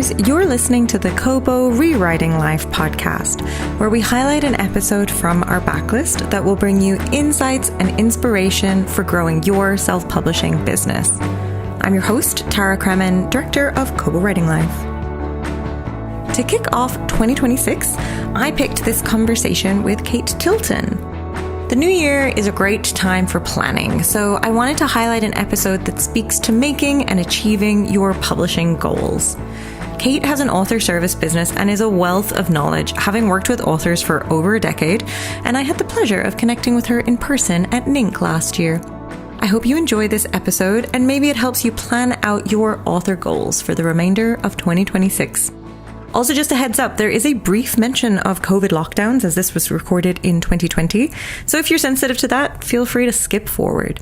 listeners, you're listening to the Kobo ReWriting Life Podcast, where we highlight an episode from our backlist that will bring you insights and inspiration for growing your self-publishing business. I'm your host, Tara Kremen, Director of Kobo Writing Life. To kick off 2026, I picked this conversation with Kate Tilton. The new year is a great time for planning, so I wanted to highlight an episode that speaks to making and achieving your publishing goals. Kate has an author service business and is a wealth of knowledge, having worked with authors for over a decade, and I had the pleasure of connecting with her in person at NINC last year. I hope you enjoy this episode, and maybe it helps you plan out your author goals for the remainder of 2026. Also, just a heads up, there is a brief mention of COVID lockdowns as this was recorded in 2020. So if you're sensitive to that, feel free to skip forward.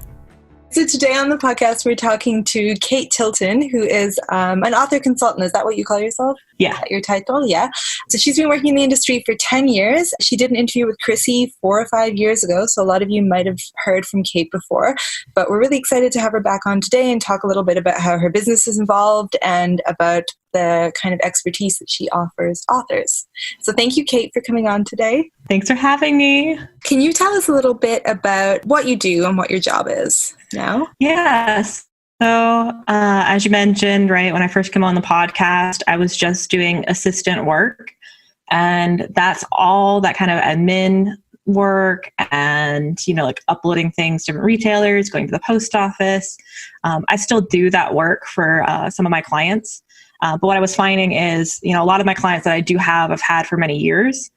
So today on the podcast, we're talking to Kate Tilton, who is an author consultant. Is that what you call yourself? Yeah. Is that your title? Yeah. So she's been working in the industry for 10 years. She did an interview with Chrissy 4 or 5 years ago. So a lot of you might have heard from Kate before. But we're really excited to have her back on today and talk a little bit about how her business is involved and about the kind of expertise that she offers authors. So thank you, Kate, for coming on today. Thanks for having me. Can you tell us a little bit about what you do and what your job is now? Yes. So as you mentioned, right, when I first came on the podcast, I was just doing assistant work. And that's all that kind of admin work and, like uploading things to different retailers, going to the post office. I still do that work for some of my clients. But what I was finding is, a lot of my clients that I do have, I've had for many years,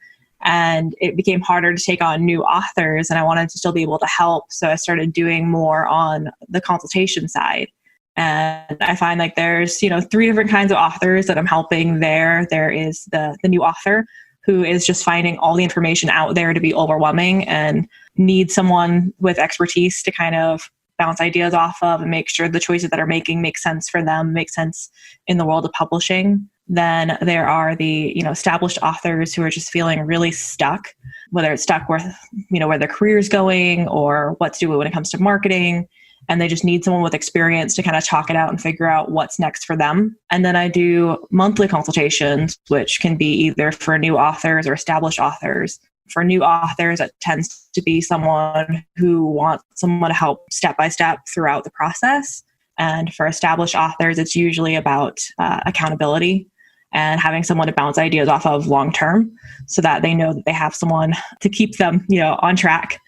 and it became harder to take on new authors, and I wanted to still be able to help. So I started doing more on the consultation side. And I find like there's, 3 different kinds of authors that I'm helping there. There is the new author who is just finding all the information out there to be overwhelming and needs someone with expertise to kind of bounce ideas off of and make sure the choices that are making make sense for them, make sense in the world of publishing. Then there are the, established authors who are just feeling really stuck, whether it's stuck with, where their career is going or what to do when it comes to marketing. And they just need someone with experience to kind of talk it out and figure out what's next for them. And then I do monthly consultations, which can be either for new authors or established authors. For new authors, it tends to be someone who wants someone to help step by step throughout the process. And for established authors, it's usually about accountability and having someone to bounce ideas off of long term so that they know that they have someone to keep them, on track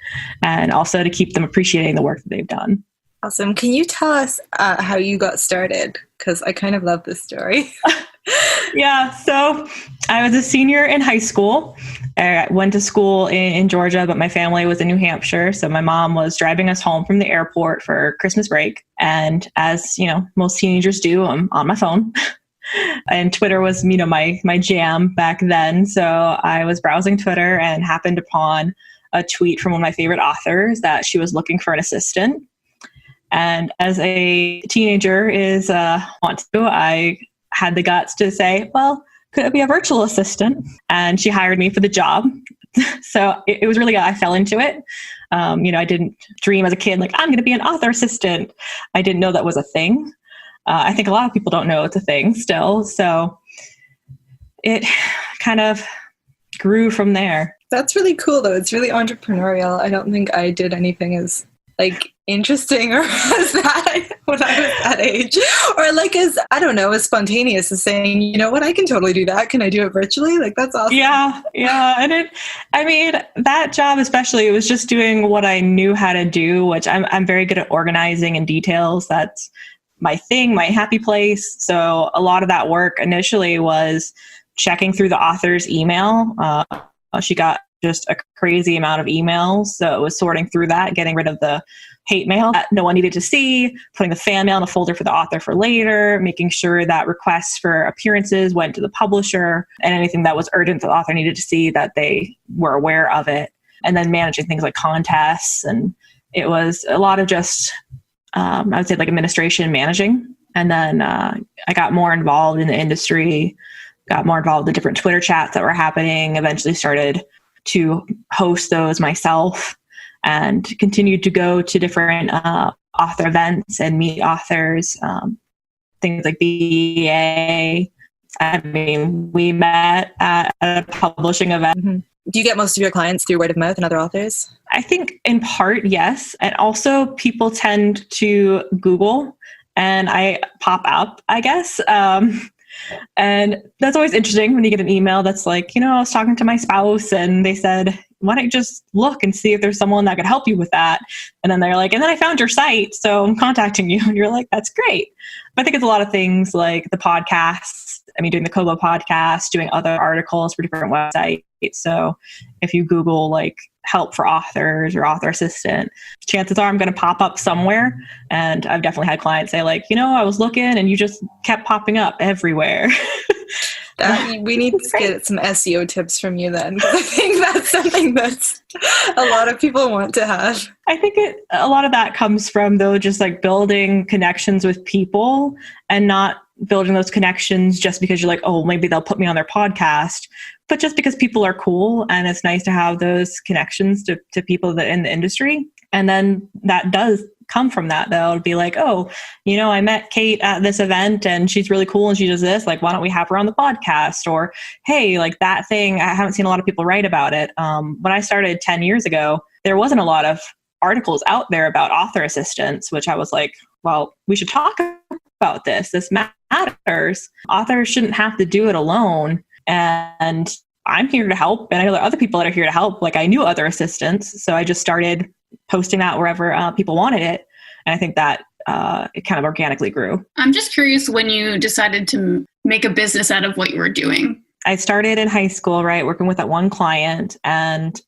and also to keep them appreciating the work that they've done. Awesome. Can you tell us how you got started? Because I kind of love this story. Yeah. So I was a senior in high school. I went to school in Georgia, but my family was in New Hampshire. So my mom was driving us home from the airport for Christmas break. And as, most teenagers do, I'm on my phone. And Twitter was, my jam back then. So I was browsing Twitter and happened upon a tweet from one of my favorite authors that she was looking for an assistant. And as a teenager I had the guts to say, well, could it be a virtual assistant? And she hired me for the job. So it was really, I fell into it. I didn't dream as a kid, like, I'm going to be an author assistant. I didn't know that was a thing. I think a lot of people don't know it's a thing still. So it kind of grew from there. That's really cool, though. It's really entrepreneurial. I don't think I did anything as interesting or as that when I was that age, or as spontaneous as saying, you know what, I can totally do that. Can I do it virtually? That's awesome. Yeah. And that job especially, it was just doing what I knew how to do, which I'm very good at organizing and details. That's my thing, my happy place. So a lot of that work initially was checking through the author's email. She got just a crazy amount of emails. So it was sorting through that, getting rid of the hate mail that no one needed to see, putting the fan mail in a folder for the author for later, making sure that requests for appearances went to the publisher, and anything that was urgent that the author needed to see, that they were aware of it. And then managing things like contests. And it was a lot of just, I would say administration managing. And then I got more involved in the industry, got more involved in different Twitter chats that were happening, eventually started to host those myself and continued to go to different author events and meet authors, things like BEA, I mean, we met at a publishing event. Mm-hmm. Do you get most of your clients through word of mouth and other authors? I think in part, yes. And also people tend to Google and I pop up, I guess. And that's always interesting when you get an email that's like, I was talking to my spouse and they said, why don't you just look and see if there's someone that could help you with that? And then they're like, and then I found your site, so I'm contacting you. And you're like, that's great. But I think it's a lot of things like the podcasts. I mean, doing the Kobo podcast, doing other articles for different websites. So if you Google like help for authors or author assistant, chances are I'm going to pop up somewhere. And I've definitely had clients say like, I was looking and you just kept popping up everywhere. We need to get some SEO tips from you then, because I think that's something that a lot of people want to have. I think a lot of that comes from though, just like building connections with people and not building those connections just because you're like, oh, maybe they'll put me on their podcast, but just because people are cool and it's nice to have those connections to people that in the industry. And then that does come from that. They'll be like, oh, I met Kate at this event and she's really cool and she does this. Like, why don't we have her on the podcast? Or, hey, like that thing, I haven't seen a lot of people write about it. When I started 10 years ago, there wasn't a lot of articles out there about author assistants, which I was like, well, we should talk about this. This matters. Authors shouldn't have to do it alone. And I'm here to help. And I know there are other people that are here to help. Like I knew other assistants. So I just started posting that wherever people wanted it. And I think that it kind of organically grew. I'm just curious when you decided to make a business out of what you were doing. I started in high school, right, working with that one client. And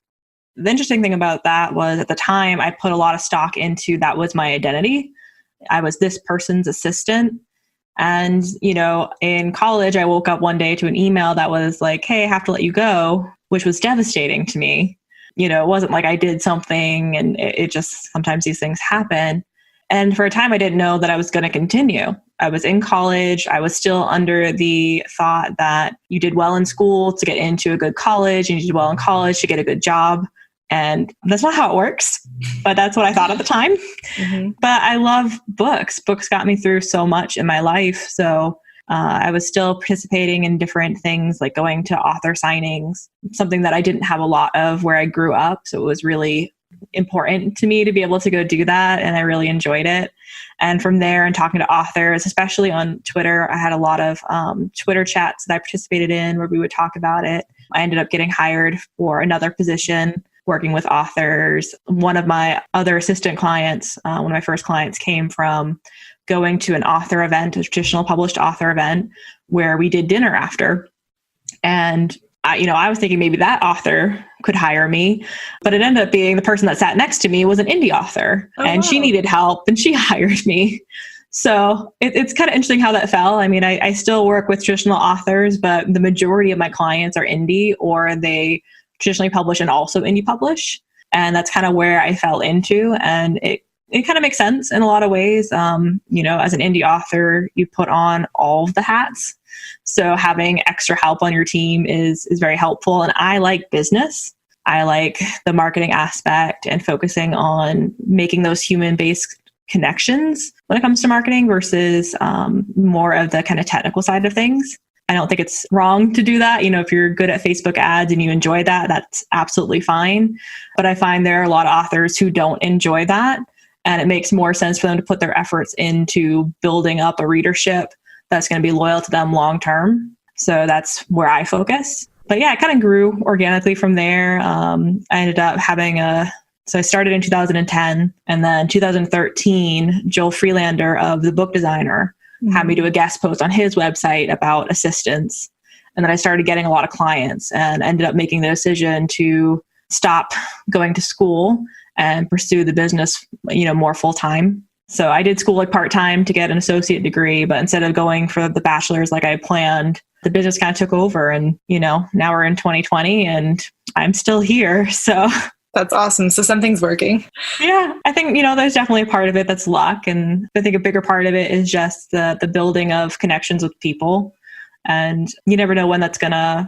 the interesting thing about that was at the time, I put a lot of stock into that was my identity. I was this person's assistant. And, in college, I woke up one day to an email that was like, hey, I have to let you go, which was devastating to me. It wasn't like I did something and it just, sometimes these things happen. And for a time, I didn't know that I was going to continue. I was in college. I was still under the thought that you did well in school to get into a good college and you did well in college to get a good job. And that's not how it works, but that's what I thought at the time. Mm-hmm. But I love books. Books got me through so much in my life. So I was still participating in different things like going to author signings, something that I didn't have a lot of where I grew up. So it was really important to me to be able to go do that. And I really enjoyed it. And from there and talking to authors, especially on Twitter, I had a lot of Twitter chats that I participated in where we would talk about it. I ended up getting hired for another position working with authors. One of my other assistant clients, one of my first clients came from going to an author event, a traditional published author event where we did dinner after. And I was thinking maybe that author could hire me, but it ended up being the person that sat next to me was an indie author and she needed help and she hired me. So it's kind of interesting how that fell. I mean, I still work with traditional authors, but the majority of my clients are indie or they traditionally publish and also indie publish. And that's kind of where I fell into. And it kind of makes sense in a lot of ways. As an indie author, you put on all of the hats. So having extra help on your team is very helpful. And I like business. I like the marketing aspect and focusing on making those human-based connections when it comes to marketing versus more of the kind of technical side of things. I don't think it's wrong to do that. If you're good at Facebook ads and you enjoy that, that's absolutely fine. But I find there are a lot of authors who don't enjoy that. And it makes more sense for them to put their efforts into building up a readership that's going to be loyal to them long term. So that's where I focus. But yeah, it kind of grew organically from there. I ended up so I started in 2010 and then 2013, Joel Freelander of The Book Designer had me do a guest post on his website about assistants. And then I started getting a lot of clients and ended up making the decision to stop going to school and pursue the business, more full time. So I did school like part-time to get an associate degree, but instead of going for the bachelor's like I planned, the business kind of took over and, now we're in 2020 and I'm still here. So that's awesome. So something's working. Yeah, I think, there's definitely a part of it that's luck. And I think a bigger part of it is just the building of connections with people. And you never know when that's going to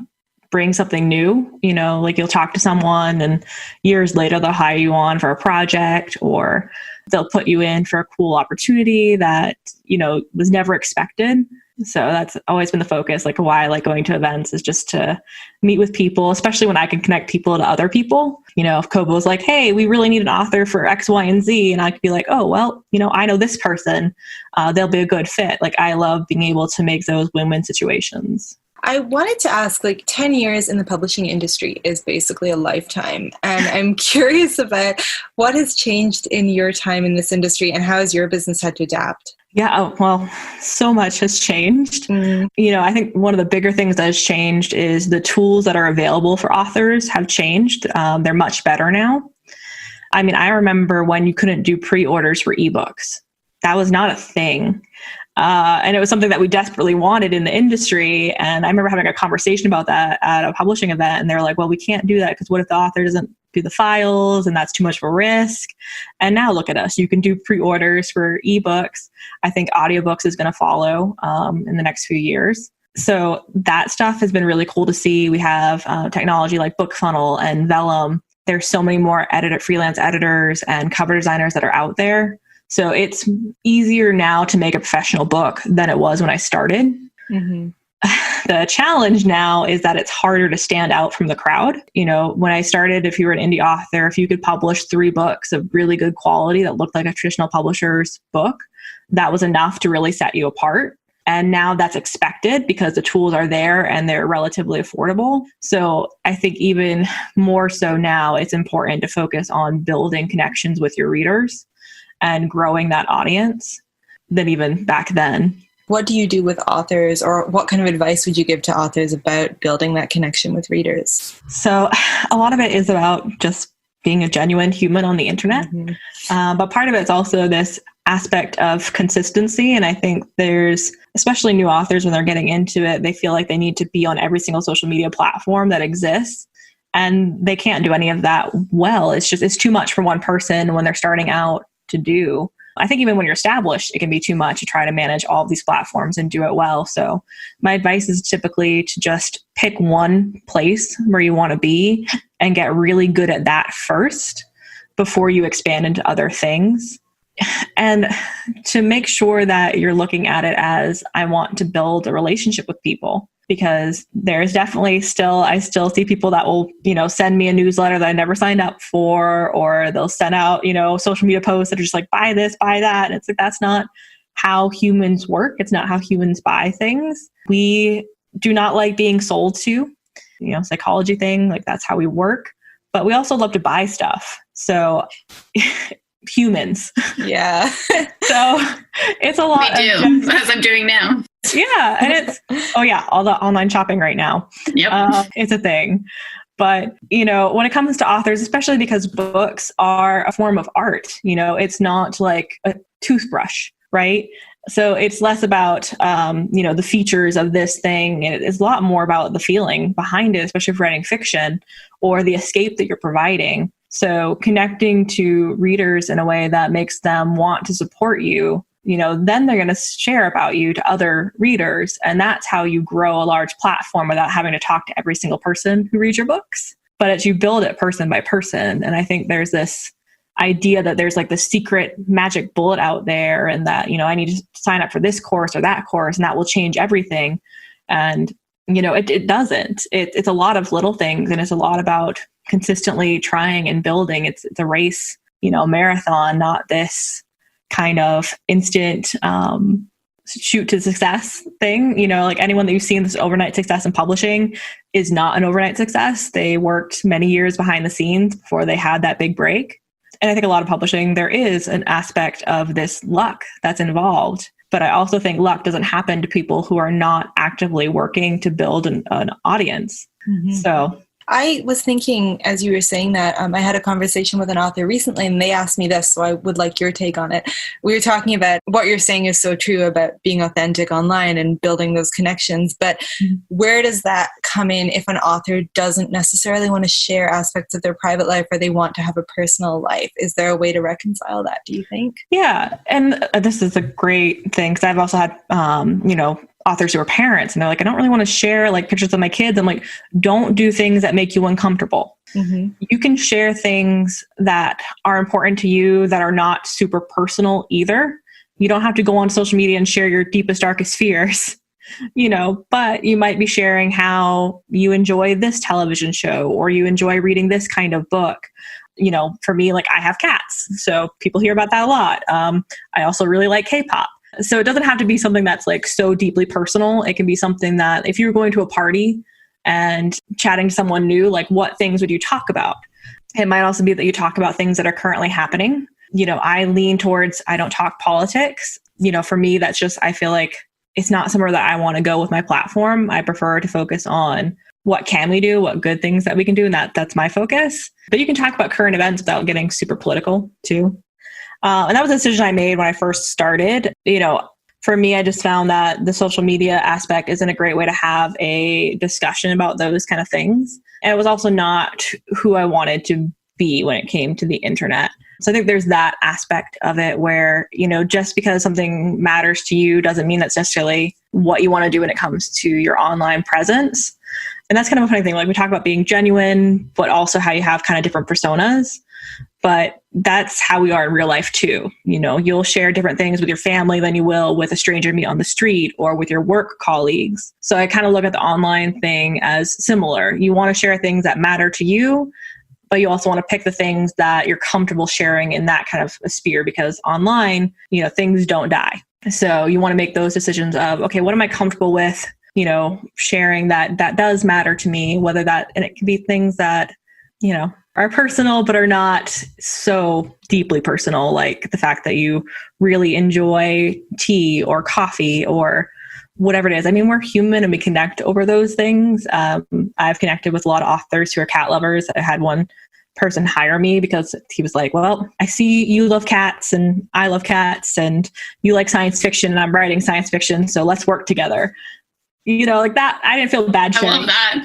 bring something new. Like you'll talk to someone and years later they'll hire you on for a project or they'll put you in for a cool opportunity that, was never expected. So that's always been the focus. Like why I like going to events is just to meet with people, especially when I can connect people to other people. If Kobo's like, hey, we really need an author for X, Y, and Z. And I could be like, oh, well, I know this person, they'll be a good fit. Like I love being able to make those win-win situations. I wanted to ask, 10 years in the publishing industry is basically a lifetime. And I'm curious about what has changed in your time in this industry and how has your business had to adapt? Yeah, well, so much has changed. I think one of the bigger things that has changed is the tools that are available for authors have changed. They're much better now. I mean, I remember when you couldn't do pre-orders for ebooks. That was not a thing. And it was something that we desperately wanted in the industry. And I remember having a conversation about that at a publishing event. And they're like, well, we can't do that because what if the author doesn't do the files and that's too much of a risk? And now look at us. You can do pre-orders for ebooks. I think audiobooks is going to follow in the next few years. So that stuff has been really cool to see. We have technology like BookFunnel and Vellum. There's so many more freelance editors and cover designers that are out there. So it's easier now to make a professional book than it was when I started. Mm-hmm. The challenge now is that it's harder to stand out from the crowd. When I started, if you were an indie author, if you could publish 3 books of really good quality that looked like a traditional publisher's book, that was enough to really set you apart. And now that's expected because the tools are there and they're relatively affordable. So I think even more so now, it's important to focus on building connections with your readers and growing that audience than even back then. What do you do with authors, or what kind of advice would you give to authors about building that connection with readers? So a lot of it is about just being a genuine human on the internet. Mm-hmm. But part of it's also this aspect of consistency. And I think there's, especially new authors, when they're getting into it, they feel like they need to be on every single social media platform that exists. And they can't do any of that well. It's too much for one person when they're starting out to do. I think even when you're established, it can be too much to try to manage all of these platforms and do it well. So my advice is typically to just pick one place where you want to be and get really good at that first before you expand into other things. And to make sure that you're looking at it as, I want to build a relationship with people. Because there's definitely I still see people that will, send me a newsletter that I never signed up for, or they'll send out, social media posts that are just like, buy this, buy that. And it's like, that's not how humans work. It's not how humans buy things. We do not like being sold to, psychology thing, like that's how we work. But we also love to buy stuff. So humans. Yeah. So it's a lot. We do, as I'm doing now. Yeah. And all the online shopping right now. Yep. It's a thing. But, when it comes to authors, especially because books are a form of art, it's not like a toothbrush, right? So it's less about, the features of this thing. It's a lot more about the feeling behind it, especially if writing fiction, or the escape that you're providing. So connecting to readers in a way that makes them want to support you, then they're going to share about you to other readers. And that's how you grow a large platform without having to talk to every single person who reads your books. But as you build it person by person. And I think there's this idea that there's like the secret magic bullet out there, and that, I need to sign up for this course or that course, and that will change everything. And, it doesn't. It's a lot of little things, and it's a lot about consistently trying and building. It's a race, marathon, not this kind of instant shoot to success thing. Like anyone that you've seen this overnight success in publishing is not an overnight success. They worked many years behind the scenes before they had that big break. And I think a lot of publishing, there is an aspect of this luck that's involved. But I also think luck doesn't happen to people who are not actively working to build an audience. Mm-hmm. So I was thinking, as you were saying that, I had a conversation with an author recently, and they asked me this, so I would like your take on it. We were talking about what you're saying is so true about being authentic online and building those connections, but where does that come in if an author doesn't necessarily want to share aspects of their private life, or they want to have a personal life? Is there a way to reconcile that, do you think? Yeah, and this is a great thing, because I've also had, authors who are parents, and they're like, I don't really want to share like pictures of my kids. I'm like, don't do things that make you uncomfortable. Mm-hmm. You can share things that are important to you that are not super personal either. You don't have to go on social media and share your deepest, darkest fears. but you might be sharing how you enjoy this television show or you enjoy reading this kind of book. For me, like I have cats, so people hear about that a lot. I also really like K-pop. So it doesn't have to be something that's like so deeply personal. It can be something that if you're going to a party and chatting to someone new, like what things would you talk about? It might also be that you talk about things that are currently happening. I lean towards, I don't talk politics. For me, that's just, I feel like it's not somewhere that I want to go with my platform. I prefer to focus on what can we do, what good things that we can do. And that's my focus. But you can talk about current events without getting super political too. And that was a decision I made when I first started. For me, I just found that the social media aspect isn't a great way to have a discussion about those kind of things. And it was also not who I wanted to be when it came to the internet. So I think there's that aspect of it where, just because something matters to you doesn't mean that's necessarily what you want to do when it comes to your online presence. And that's kind of a funny thing. Like we talk about being genuine, but also how you have kind of different personas. But that's how we are in real life too. You'll share different things with your family than you will with a stranger you meet on the street or with your work colleagues. So I kind of look at the online thing as similar. You want to share things that matter to you, but you also want to pick the things that you're comfortable sharing in that kind of a sphere, because online, things don't die. So you want to make those decisions of, okay, what am I comfortable with, sharing that does matter to me, whether that, and it can be things that, are personal, but are not so deeply personal, like the fact that you really enjoy tea or coffee or whatever it is. I mean, we're human and we connect over those things. I've connected with a lot of authors who are cat lovers. I had one person hire me because he was like, well, I see you love cats and I love cats and you like science fiction and I'm writing science fiction. So let's work together. Like that. I didn't feel bad sharing. I love that.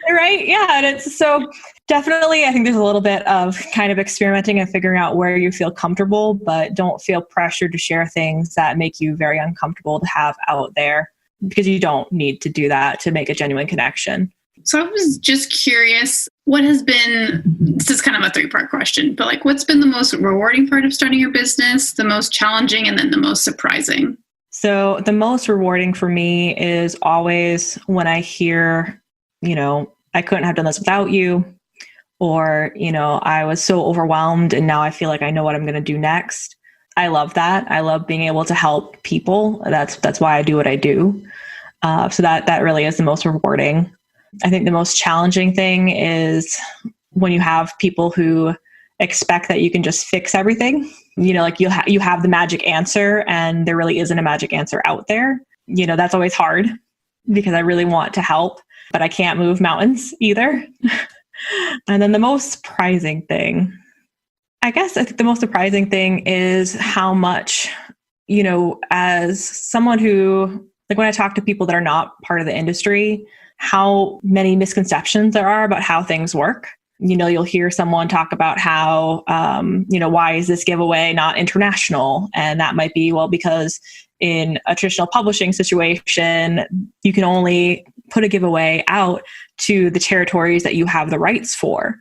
Right. Yeah. And it's so definitely, I think there's a little bit of kind of experimenting and figuring out where you feel comfortable, but don't feel pressured to share things that make you very uncomfortable to have out there, because you don't need to do that to make a genuine connection. So I was just curious, this is kind of a 3-part question, but like what's been the most rewarding part of starting your business, the most challenging, and then the most surprising? So the most rewarding for me is always when I hear, I couldn't have done this without you, or, I was so overwhelmed and now I feel like I know what I'm going to do next. I love that. I love being able to help people. That's why I do what I do. So that really is the most rewarding. I think the most challenging thing is when you have people who expect that you can just fix everything. Like you have the magic answer and there really isn't a magic answer out there. That's always hard because I really want to help, but I can't move mountains either. And then the most surprising thing, I think the most surprising thing is how much, as someone who, like when I talk to people that are not part of the industry, how many misconceptions there are about how things work. You'll hear someone talk about how, why is this giveaway not international? And that might be, well, because in a traditional publishing situation, you can only put a giveaway out to the territories that you have the rights for.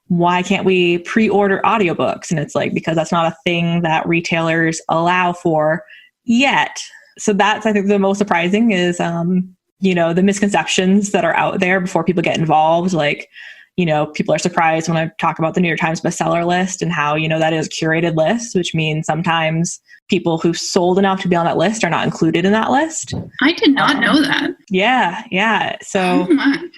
Why can't we pre-order audiobooks? And it's like, because that's not a thing that retailers allow for yet. So that's, I think, the most surprising is, the misconceptions that are out there before people get involved. Like, people are surprised when I talk about the New York Times bestseller list and how, that is a curated list, which means sometimes people who've sold enough to be on that list are not included in that list. I did not know that. Yeah. So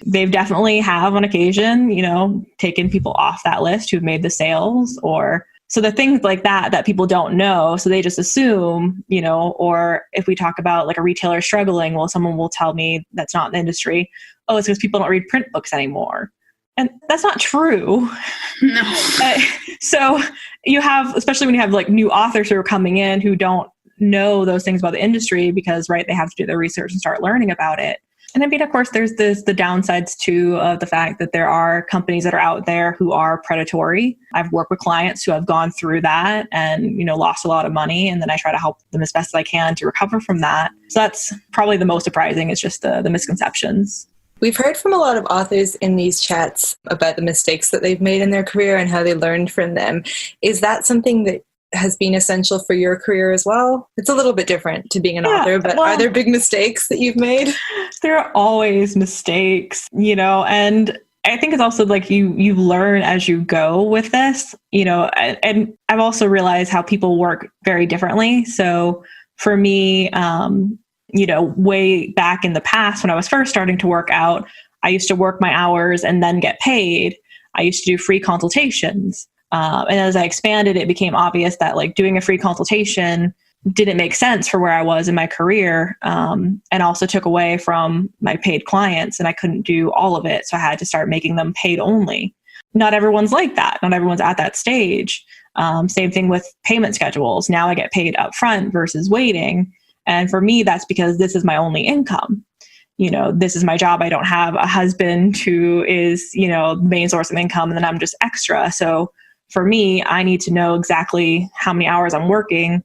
they've definitely have on occasion, taken people off that list who've made the sales, or so the things like that people don't know. So they just assume, or if we talk about like a retailer struggling, well, someone will tell me that's not in the industry. Oh, it's because people don't read print books anymore. And that's not true. No. So you have, especially when you have like new authors who are coming in who don't know those things about the industry because, right, they have to do their research and start learning about it. And I mean, of course, there's the downsides too of the fact that there are companies that are out there who are predatory. I've worked with clients who have gone through that and, lost a lot of money. And then I try to help them as best as I can to recover from that. So that's probably the most surprising, is just the misconceptions. We've heard from a lot of authors in these chats about the mistakes that they've made in their career and how they learned from them. Is that something that has been essential for your career as well? It's a little bit different to being an author, but are there big mistakes that you've made? There are always mistakes, and I think it's also like you learn as you go with this, and I've also realized how people work very differently. So for me, way back in the past when I was first starting to work out, I used to work my hours and then get paid. I used to do free consultations. And as I expanded, it became obvious that like doing a free consultation didn't make sense for where I was in my career, and also took away from my paid clients, and I couldn't do all of it. So I had to start making them paid only. Not everyone's like that. Not everyone's at that stage. Same thing with payment schedules. Now I get paid upfront versus waiting. And for me, that's because this is my only income. This is my job. I don't have a husband who is, the main source of income, and then I'm just extra. So for me, I need to know exactly how many hours I'm working,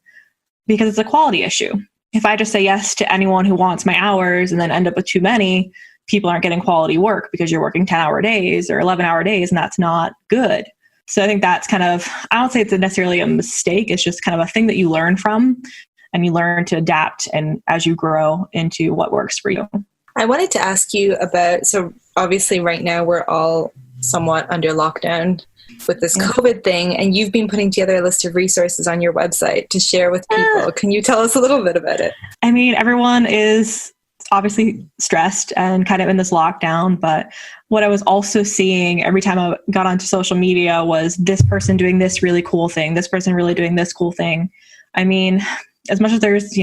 because it's a quality issue. If I just say yes to anyone who wants my hours and then end up with too many, people aren't getting quality work because you're working 10-hour days or 11-hour days, and that's not good. So I think that's kind of, I don't say it's necessarily a mistake. It's just kind of a thing that you learn from, and you learn to adapt and as you grow into what works for you. I wanted to ask you about, so obviously right now we're all somewhat under lockdown with this COVID thing, and you've been putting together a list of resources on your website to share with people. Can you tell us a little bit about it? I mean, everyone is obviously stressed and kind of in this lockdown, but what I was also seeing every time I got onto social media was this person doing this really cool thing, this person really doing this cool thing. I mean, as much as there's,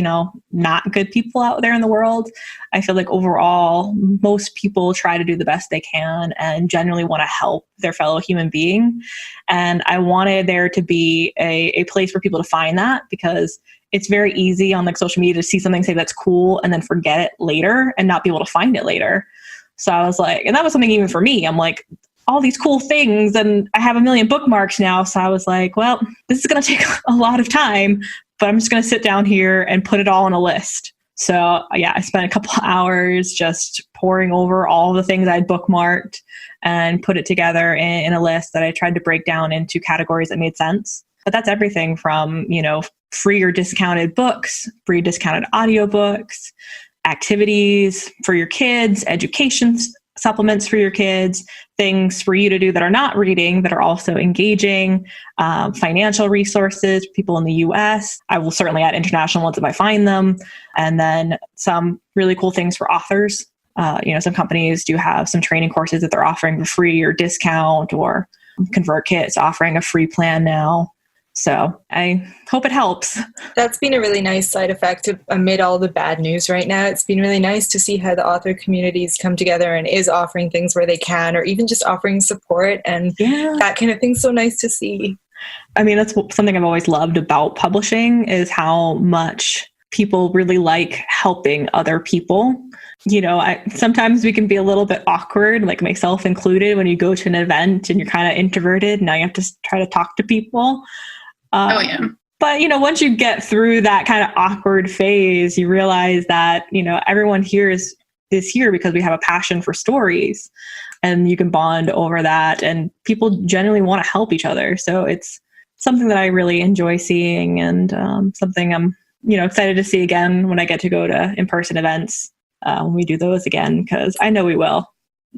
not good people out there in the world, I feel like overall, most people try to do the best they can and genuinely want to help their fellow human being. And I wanted there to be a place for people to find that, because it's very easy on like social media to see something, say that's cool, and then forget it later and not be able to find it later. So I was like, and that was something even for me. I'm like, all these cool things, and I have 1 million bookmarks now. So I was like, well, this is going to take a lot of time, but I'm just going to sit down here and put it all on a list. So yeah, I spent a couple of hours just poring over all the things I'd bookmarked and put it together in a list that I tried to break down into categories that made sense. But that's everything from, free or discounted books, free discounted audiobooks, activities for your kids, education supplements for your kids, things for you to do that are not reading, that are also engaging, financial resources, people in the US. I will certainly add international ones if I find them. And then some really cool things for authors. Some companies do have some training courses that they're offering for free or discount, or ConvertKit's offering a free plan now. So I hope it helps. That's been a really nice side effect amid all the bad news right now. It's been really nice to see how the author communities come together and is offering things where they can, or even just offering support and that kind of thing. So nice to see. I mean, that's something I've always loved about publishing, is how much people really like helping other people. Sometimes we can be a little bit awkward, like myself included, when you go to an event and you're kind of introverted. Now you have to try to talk to people. But, once you get through that kind of awkward phase, you realize that, everyone here is here because we have a passion for stories, and you can bond over that, and people genuinely want to help each other. So it's something that I really enjoy seeing, and something I'm, excited to see again when I get to go to in-person events, when we do those again, because I know we will.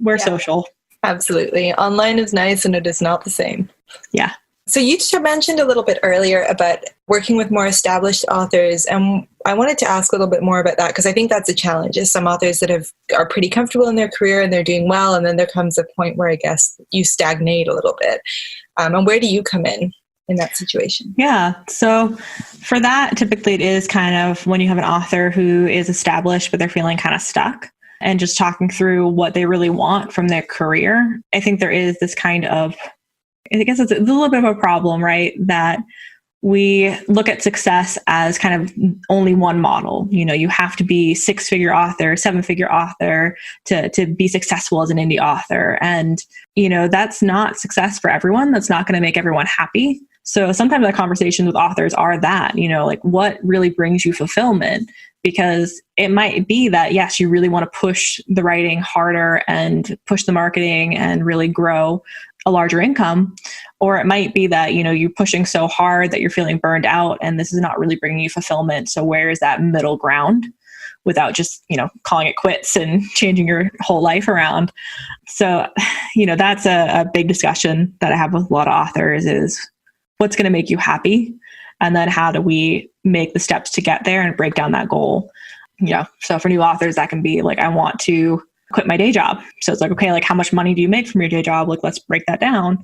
We're social. Absolutely. Online is nice, and it is not the same. Yeah. So you mentioned a little bit earlier about working with more established authors, and I wanted to ask a little bit more about that, because I think that's a challenge. Is some authors that are pretty comfortable in their career and they're doing well, and then there comes a point where I guess you stagnate a little bit. And where do you come in that situation? Yeah. So for that, typically it is kind of when you have an author who is established, but they're feeling kind of stuck, and just talking through what they really want from their career. I think there is this kind of, I guess it's a little bit of a problem, right? That we look at success as kind of only one model. You have to be 6-figure author, 7-figure author to be successful as an indie author. And, that's not success for everyone. That's not going to make everyone happy. So sometimes the conversations with authors are that, like what really brings you fulfillment? Because it might be that, yes, you really want to push the writing harder and push the marketing and really grow. a larger income, or it might be that, you're pushing so hard that you're feeling burned out and this is not really bringing you fulfillment. So where is that middle ground without just, calling it quits and changing your whole life around? So, that's a big discussion that I have with a lot of authors is what's going to make you happy? And then how do we make the steps to get there and break down that goal? So for new authors, that can be like, I want to quit my day job. So it's like, okay, like how much money do you make from your day job? Like, let's break that down.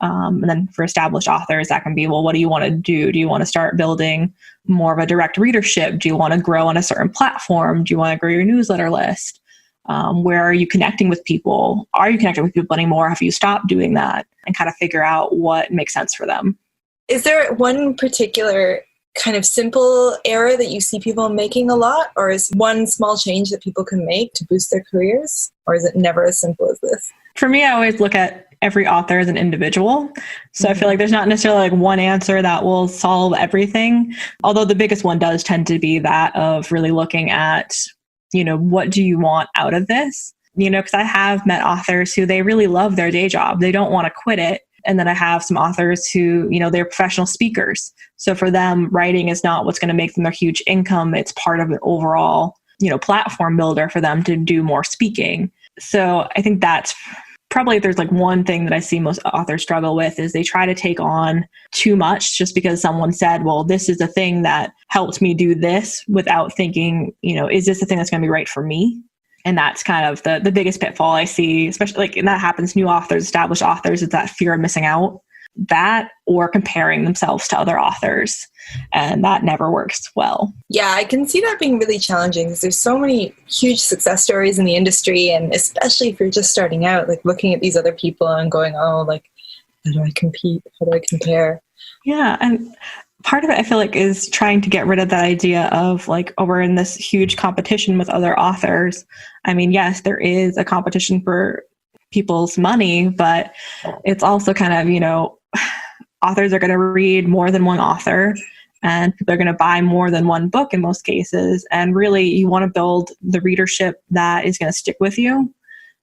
And then for established authors, that can be, well, what do you want to do? Do you want to start building more of a direct readership? Do you want to grow on a certain platform? Do you want to grow your newsletter list? Where are you connecting with people? Are you connecting with people anymore? Have you stopped doing that? And kind of figure out what makes sense for them. Is there one particular kind of simple error that you see people making a lot, or is one small change that people can make to boost their careers? Or is it never as simple as this? For me, I always look at every author as an individual. So I feel like there's not necessarily like one answer that will solve everything. Although the biggest one does tend to be that of really looking at, what do you want out of this? Because I have met authors who they really love their day job. They don't want to quit it. And then I have some authors who, they're professional speakers. So for them, writing is not what's going to make them their huge income. It's part of an overall, platform builder for them to do more speaking. So I think that's probably, if there's like one thing that I see most authors struggle with, is they try to take on too much just because someone said, well, this is a thing that helped me do this, without thinking, is this the thing that's going to be right for me? And that's kind of the biggest pitfall I see, especially and that happens new authors, established authors, is that fear of missing out, that or comparing themselves to other authors. And that never works well. Yeah, I can see that being really challenging because there's so many huge success stories in the industry. And especially if you're just starting out, like looking at these other people and going, oh, like, how do I compete? How do I compare? Yeah. And part of it, I feel like, is trying to get rid of that idea of like, oh, we're in this huge competition with other authors. I mean, yes, there is a competition for people's money, but it's also kind of, authors are going to read more than one author, and people are going to buy more than one book in most cases. And really, you want to build the readership that is going to stick with you.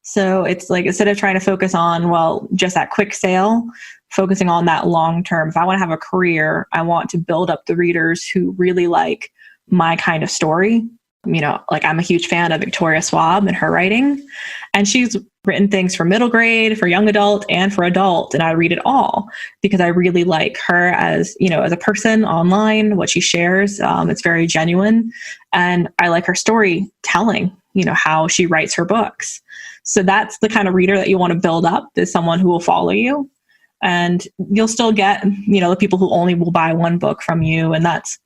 So it's like, instead of trying to focus on, well, just that quick sale, focusing on that long term. If I want to have a career, I want to build up the readers who really like my kind of story. Like I'm a huge fan of Victoria Schwab and her writing, and she's written things for middle grade, for young adult, and for adult. And I read it all because I really like her as, as a person online, what she shares. It's very genuine, and I like her storytelling, how she writes her books. So that's the kind of reader that you want to build up, is someone who will follow you. And you'll still get, the people who only will buy one book from you, and that's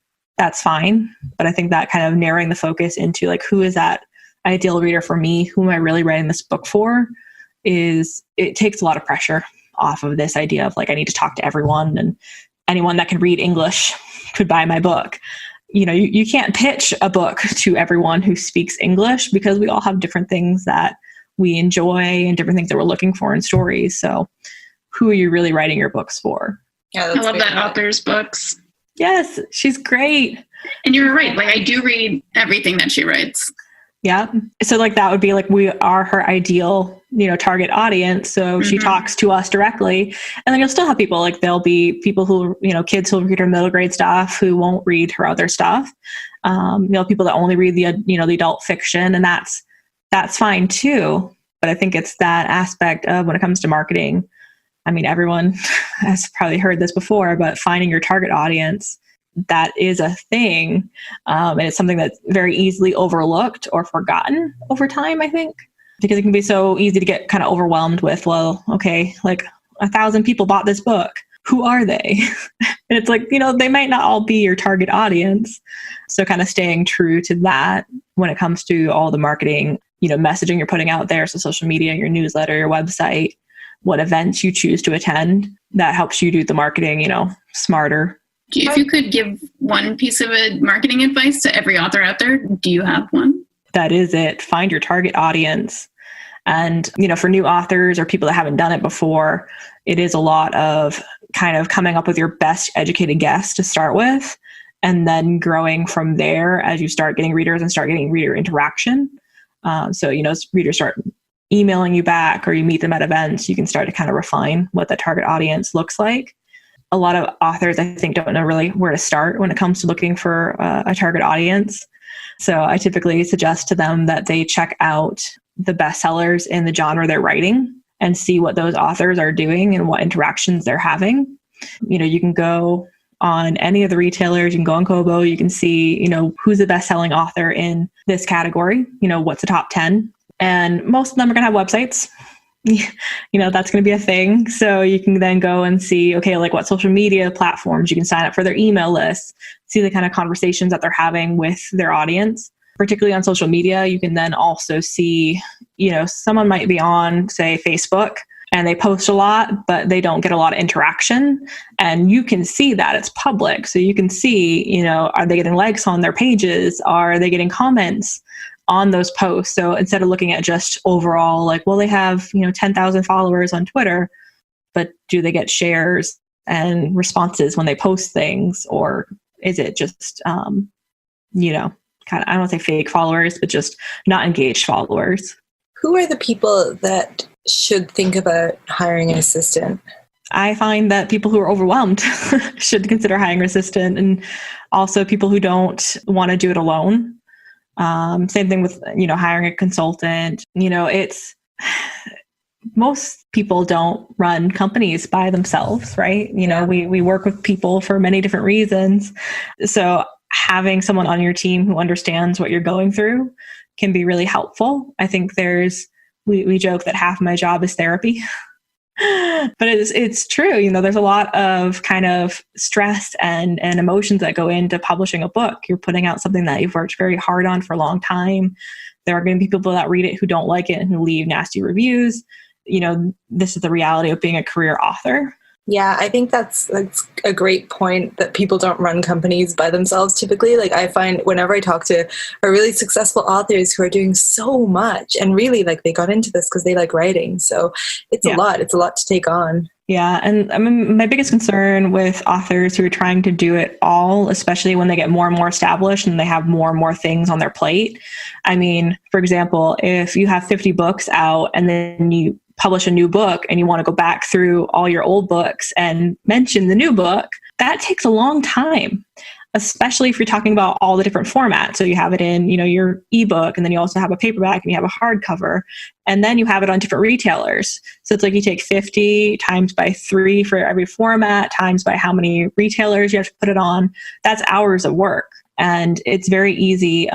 fine. But I think that kind of narrowing the focus into like, who is that ideal reader for me? Who am I really writing this book for? It takes a lot of pressure off of this idea of like, I need to talk to everyone, and anyone that can read English could buy my book. You can't pitch a book to everyone who speaks English, because we all have different things that we enjoy and different things that we're looking for in stories. So who are you really writing your books for? Yeah, I love that author's books. Yes, she's great. And you're right. Like, I do read everything that she writes. Yeah. So like that would be like, we are her ideal, target audience. So she talks to us directly. And then you'll still have people, like there'll be people who, kids who'll read her middle grade stuff who won't read her other stuff. People that only read the, the adult fiction, and that's fine too. But I think it's that aspect of, when it comes to marketing, I mean, everyone has probably heard this before, but finding your target audience, that is a thing. And it's something that's very easily overlooked or forgotten over time, I think, because it can be so easy to get kind of overwhelmed with, well, okay, like 1,000 people bought this book. Who are they? And it's like, they might not all be your target audience. So kind of staying true to that when it comes to all the marketing, messaging you're putting out there. So social media, your newsletter, your website, what events you choose to attend, that helps you do the marketing, smarter. If you could give one piece of marketing advice to every author out there, do you have one? That is it. Find your target audience. And, for new authors or people that haven't done it before, it is a lot of kind of coming up with your best educated guess to start with, and then growing from there as you start getting readers and start getting reader interaction. So, as readers start emailing you back or you meet them at events, you can start to kind of refine what the target audience looks like. A lot of authors, I think, don't know really where to start when it comes to looking for a target audience. So I typically suggest to them that they check out the bestsellers in the genre they're writing and see what those authors are doing and what interactions they're having. You can go on any of the retailers, you can go on Kobo, you can see, who's the best-selling author in this category, what's the top 10. And most of them are going to have websites. That's going to be a thing. So you can then go and see, okay, like what social media platforms you can sign up for their email lists, see the kind of conversations that they're having with their audience. Particularly on social media, you can then also see, someone might be on, say, Facebook, and they post a lot, but they don't get a lot of interaction. And you can see that it's public. So you can see, are they getting likes on their pages? Are they getting comments on those posts? So instead of looking at just overall, like, well, they have, 10,000 followers on Twitter, but do they get shares and responses when they post things? Or is it just, kind of, I don't want to say fake followers, but just not engaged followers? Who are the people that should think about hiring an assistant? I find that people who are overwhelmed should consider hiring an assistant, and also people who don't want to do it alone. Same thing with, hiring a consultant. It's most people don't run companies by themselves, right? We work with people for many different reasons. So having someone on your team who understands what you're going through can be really helpful. I think we joke that half of my job is therapy, but it's true. There's a lot of kind of stress and emotions that go into publishing a book. You're putting out something that you've worked very hard on for a long time. There are going to be people that read it who don't like it and who leave nasty reviews. This is the reality of being a career author. Yeah, I think that's a great point, that people don't run companies by themselves typically. Like, I find whenever I talk to really successful authors who are doing so much and really they got into this because they like writing. So it's a lot. It's a lot to take on. Yeah. And I mean, my biggest concern with authors who are trying to do it all, especially when they get more and more established and they have more and more things on their plate. I mean, for example, if you have 50 books out and then you publish a new book and you want to go back through all your old books and mention the new book, that takes a long time, especially if you're talking about all the different formats. So you have it in, your ebook, and then you also have a paperback and you have a hardcover, and then you have it on different retailers. So it's like you take 50 times by 3 for every format, times by how many retailers you have to put it on. That's hours of work. And it's very easy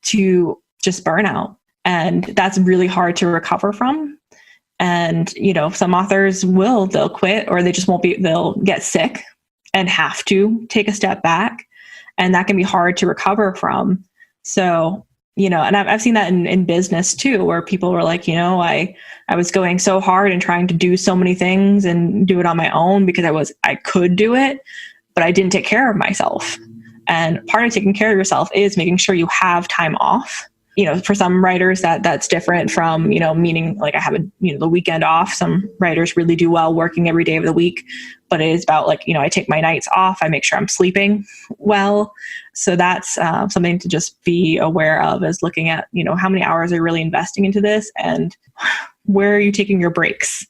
to just burn out. And that's really hard to recover from. And, some authors they'll quit, or they just they'll get sick and have to take a step back. And that can be hard to recover from. So, and I've seen that in business too, where people were like, I was going so hard and trying to do so many things and do it on my own because I could do it, but I didn't take care of myself. And part of taking care of yourself is making sure you have time off. For some writers that's different from, meaning like I have the weekend off. Some writers really do well working every day of the week, but it is about I take my nights off. I make sure I'm sleeping well. So that's something to just be aware of, is looking at, how many hours are you really investing into this, and where are you taking your breaks?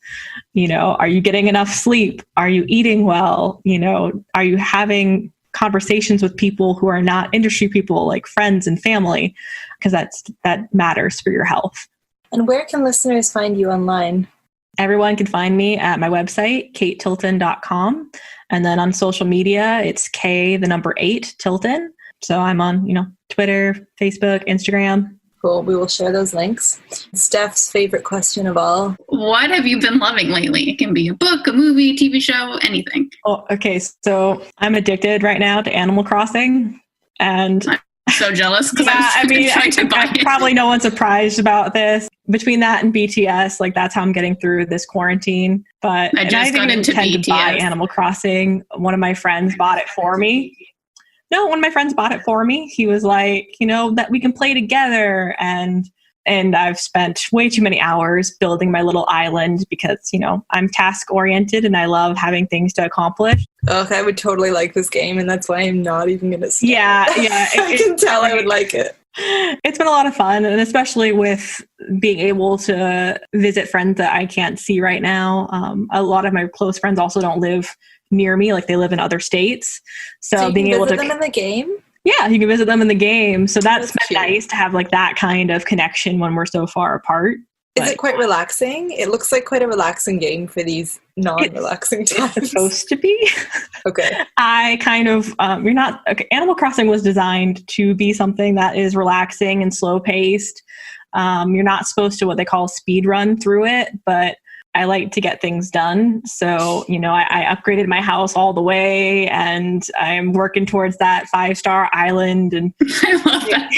Are you getting enough sleep? Are you eating well? Are you having conversations with people who are not industry people, like friends and family, because that matters for your health. And where can listeners find you online? Everyone can find me at my website, katetilton.com. And then on social media, it's K8 Tilton. So I'm on, Twitter, Facebook, Instagram. Cool. We will share those links. Steph's favorite question of all. What have you been loving lately? It can be a book, a movie, TV show, anything. Oh, okay. So I'm addicted right now to Animal Crossing. And I'm so jealous because probably no one's surprised about this. Between that and BTS, that's how I'm getting through this quarantine. But I just got into BTS. To buy Animal Crossing. One of my friends bought it for me. He was like, that we can play together. And I've spent way too many hours building my little island because, I'm task oriented and I love having things to accomplish. Oh, I would totally like this game, and that's why I'm not even going to start. Yeah. I can tell I would like it. It's been a lot of fun, and especially with being able to visit friends that I can't see right now. A lot of my close friends also don't live near me, like they live in other states. So you being can able visit to them in the game? Yeah, you can visit them in the game. So that's been cute. nice to have like that kind of connection when we're so far apart. Is it quite relaxing? It looks like quite a relaxing game for these non-relaxing times. It's supposed to be. Okay. I kind of, Animal Crossing was designed to be something that is relaxing and slow paced. You're not supposed to what they call speed run through it, but I like to get things done. So, I upgraded my house all the way, and I'm working towards that 5-star island. And I love that.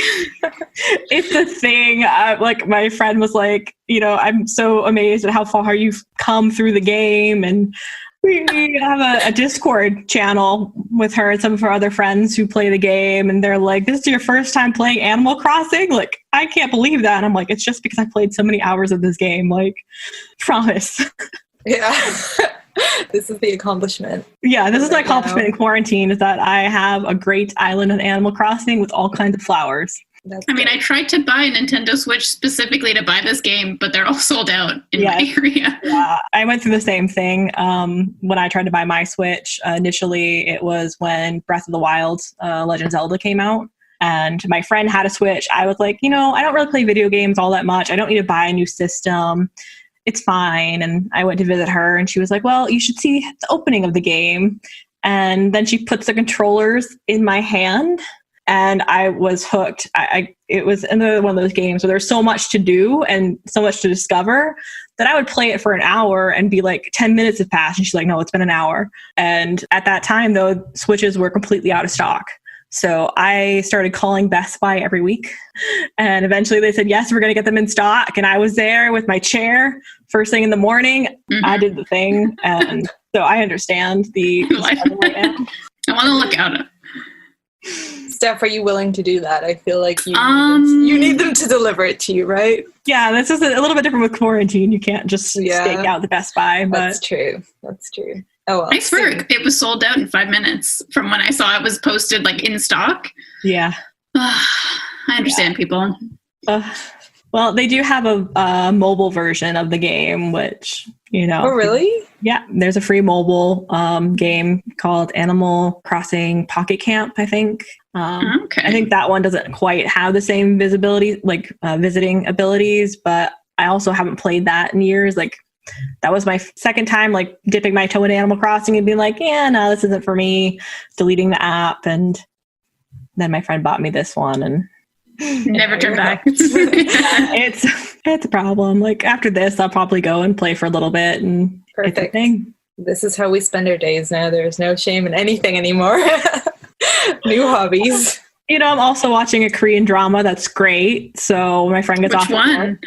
It's a thing. Like my friend was like, I'm so amazed at how far you've come through the game. And we have a Discord channel with her and some of her other friends who play the game. And they're like, this is your first time playing Animal Crossing? Like, I can't believe that. And I'm like, it's just because I played so many hours of this game. Like, promise. Yeah. This is the accomplishment. Yeah, this is my accomplishment in quarantine, is that I have a great island in Animal Crossing with all kinds of flowers. I tried to buy a Nintendo Switch specifically to buy this game, but they're all sold out in my area. Yeah, I went through the same thing when I tried to buy my Switch. Initially, it was when Breath of the Wild, Legend of Zelda came out. And my friend had a Switch. I was like, I don't really play video games all that much. I don't need to buy a new system. It's fine. And I went to visit her, and she was like, well, you should see the opening of the game. And then she puts the controllers in my hand, and I was hooked. It was another one of those games where there's so much to do and so much to discover that I would play it for an hour and be like, 10 minutes have passed. And she's like, no, it's been an hour. And at that time, though, Switches were completely out of stock. So I started calling Best Buy every week, and eventually they said, yes, we're going to get them in stock. And I was there with my chair first thing in the morning. Mm-hmm. I did the thing. And so I understand the struggle right now. I want to look at it. Steph, are you willing to do that? I feel like you need them to deliver it to you, right? Yeah, this is a little bit different with quarantine. You can't just stake out the Best Buy. But That's true. Oh, well, I swear it was sold out in 5 minutes from when I saw it was posted like in stock. Yeah. I understand people. Well, they do have a mobile version of the game, which, Oh, really? Yeah. There's a free mobile game called Animal Crossing Pocket Camp, I think. Okay. I think that one doesn't quite have the same visibility, like visiting abilities, but I also haven't played that in years. Like, that was my second time, like, dipping my toe in Animal Crossing and being like, yeah, no, this isn't for me, deleting the app. And then my friend bought me this one, and never turned back. It's a problem. Like, after this, I'll probably go and play for a little bit, and Perfect. It's a thing. This is how we spend our days now. There's no shame in anything anymore. New hobbies. I'm also watching a Korean drama that's great. So my friend gets off. Which one?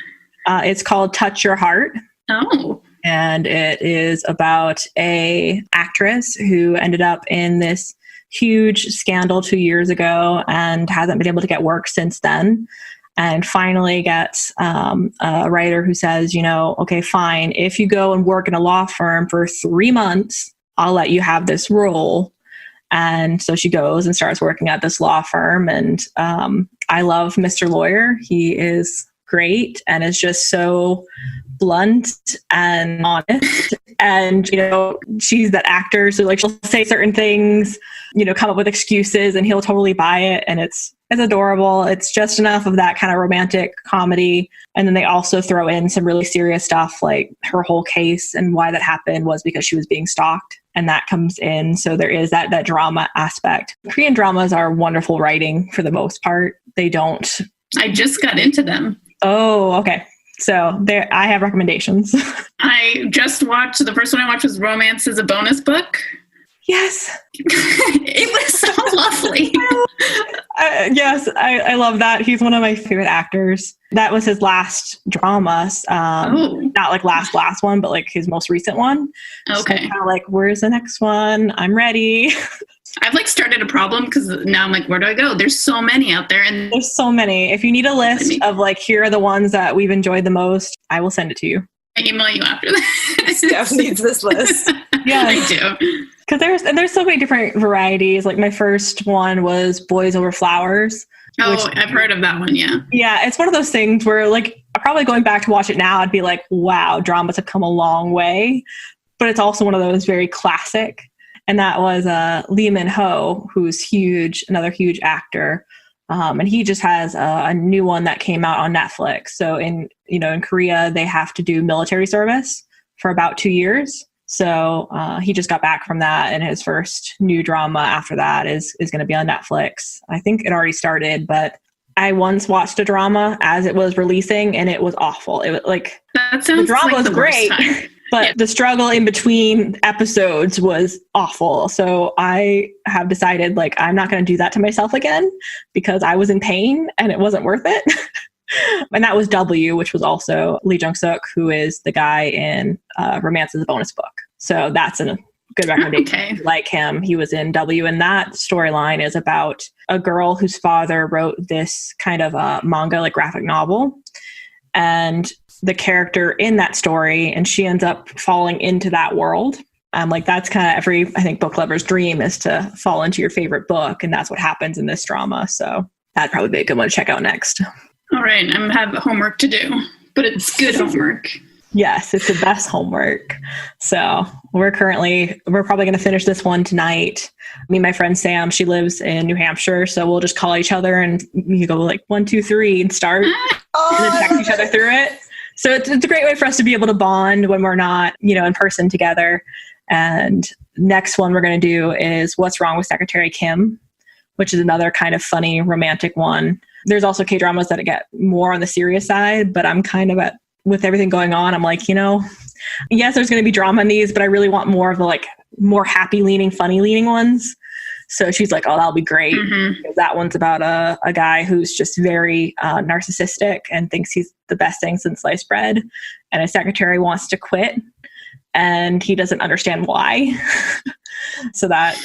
It's called Touch Your Heart. Oh. And it is about a actress who ended up in this huge scandal 2 years ago and hasn't been able to get work since then. And finally gets a writer who says, okay, fine. If you go and work in a law firm for 3 months, I'll let you have this role. And so she goes and starts working at this law firm. And I love Mr. Lawyer. He is great and is just so blunt and honest. And, she's that actor. So like, she'll say certain things, come up with excuses, and he'll totally buy it. And it's adorable. It's just enough of that kind of romantic comedy. And then they also throw in some really serious stuff, like her whole case and why that happened was because she was being stalked. And that comes in. So there is that drama aspect. Korean dramas are wonderful writing for the most part. They don't. I just got into them. Oh, okay. So there, I have recommendations. I just watched, the first one I watched was Romance is a Bonus Book. Yes. It was so lovely. Yes, I love that. He's one of my favorite actors. That was his last drama. Not like last one, but like his most recent one. Okay. So kind of like, where's the next one? I'm ready. I've like started a problem because now I'm like, where do I go? There's so many out there. And there's so many. If you need a list of like, here are the ones that we've enjoyed the most, I will send it to you. I email you after that. Steph needs this list. Yeah, I do. Because there's so many different varieties. Like my first one was Boys Over Flowers. Oh, I've heard of that one. Yeah. Yeah. It's one of those things where like, probably going back to watch it now, I'd be like, wow, dramas have come a long way. But it's also one of those very classic. And that was Lee Min-ho, who's huge, another huge actor. And he just has a new one that came out on Netflix. So in Korea, they have to do military service for about 2 years. So he just got back from that, and his first new drama after that is going to be on Netflix. I think it already started, but I once watched a drama as it was releasing, and it was awful. It was like, that sounds the drama like was the great, but the struggle in between episodes was awful. So I have decided, like, I'm not going to do that to myself again because I was in pain and it wasn't worth it. And that was W, which was also Lee Jung-suk, who is the guy in Romance is a Bonus Book. So that's a good recommendation. Okay. Like him, he was in W, and that storyline is about a girl whose father wrote this kind of manga, like graphic novel, and the character in that story, and she ends up falling into that world. Like that's kind of every, I think, book lover's dream is to fall into your favorite book, and that's what happens in this drama. So that'd probably be a good one to check out next. All right, I'm going to have homework to do, but it's good homework. Yes, it's the best homework. So we're probably going to finish this one tonight. Me and my friend Sam, she lives in New Hampshire, so we'll just call each other and you go like 1, 2, 3 and start and then text each other through it. So it's a great way for us to be able to bond when we're not, in person together. And next one we're going to do is What's Wrong with Secretary Kim, which is another kind of funny romantic one. There's also K-dramas that get more on the serious side, but I'm kind of with everything going on, I'm like, yes, there's going to be drama in these, but I really want more of the like more happy leaning, funny leaning ones. So she's like, oh, that'll be great. Mm-hmm. That one's about a guy who's just very narcissistic and thinks he's the best thing since sliced bread. And his secretary wants to quit and he doesn't understand why. So that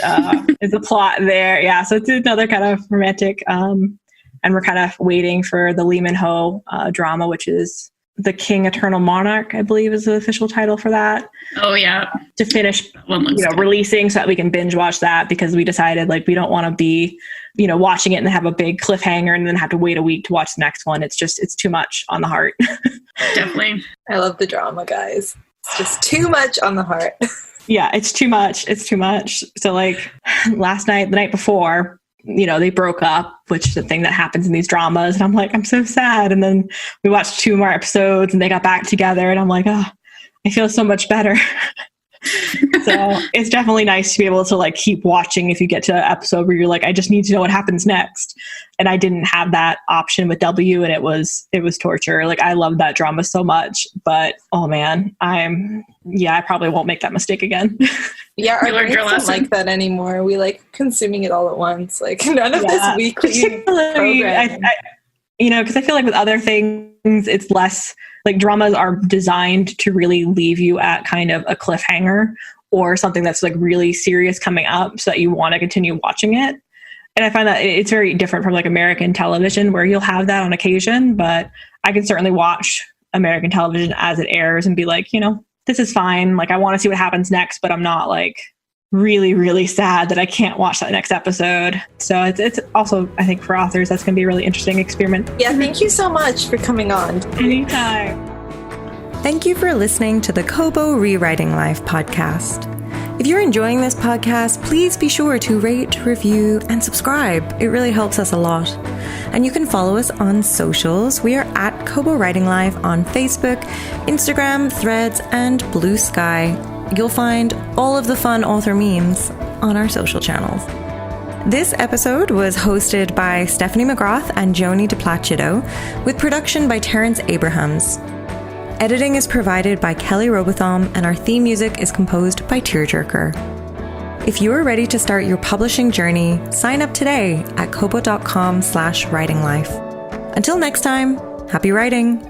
is the plot there. Yeah. So it's another kind of romantic, and we're kind of waiting for the Lee Min-ho drama, which is The King Eternal Monarch, I believe is the official title for that. Oh, yeah. To finish, releasing so that we can binge watch that, because we decided like we don't want to be, watching it and have a big cliffhanger and then have to wait a week to watch the next one. It's too much on the heart. Definitely. I love the drama, guys. It's just too much on the heart. Yeah, it's too much. It's too much. So like the night before, they broke up, which is the thing that happens in these dramas. And I'm like, I'm so sad. And then we watched 2 more episodes and they got back together. And I'm like, oh, I feel so much better. So it's definitely nice to be able to like keep watching if you get to an episode where you're like, I just need to know what happens next. And I didn't have that option with W, and it was torture. Like I love that drama so much, but oh man, I probably won't make that mistake again. Yeah, our brains don't like that anymore. We like consuming it all at once. Like none of this weekly program. Because I feel like with other things, it's less like dramas are designed to really leave you at kind of a cliffhanger or something that's like really serious coming up so that you want to continue watching it. And I find that it's very different from like American television where you'll have that on occasion, but I can certainly watch American television as it airs and be like, this is fine. Like I want to see what happens next, but I'm not like really, really sad that I can't watch that next episode. So it's also, I think for authors, that's going to be a really interesting experiment. Yeah, thank you so much for coming on. Anytime. Thank you for listening to the Kobo ReWriting Life podcast. If you're enjoying this podcast, please be sure to rate, review, and subscribe. It really helps us a lot. And you can follow us on socials. We are at Kobo Writing Life on Facebook, Instagram, Threads, and Blue Sky. You'll find all of the fun author memes on our social channels. This episode was hosted by Stephanie McGrath and Joni DePlacido, with production by Terrence Abrahams. Editing is provided by Kelly Robotham, and our theme music is composed by Tearjerker. If you are ready to start your publishing journey, sign up today at kobo.com/writinglife. Until next time, happy writing!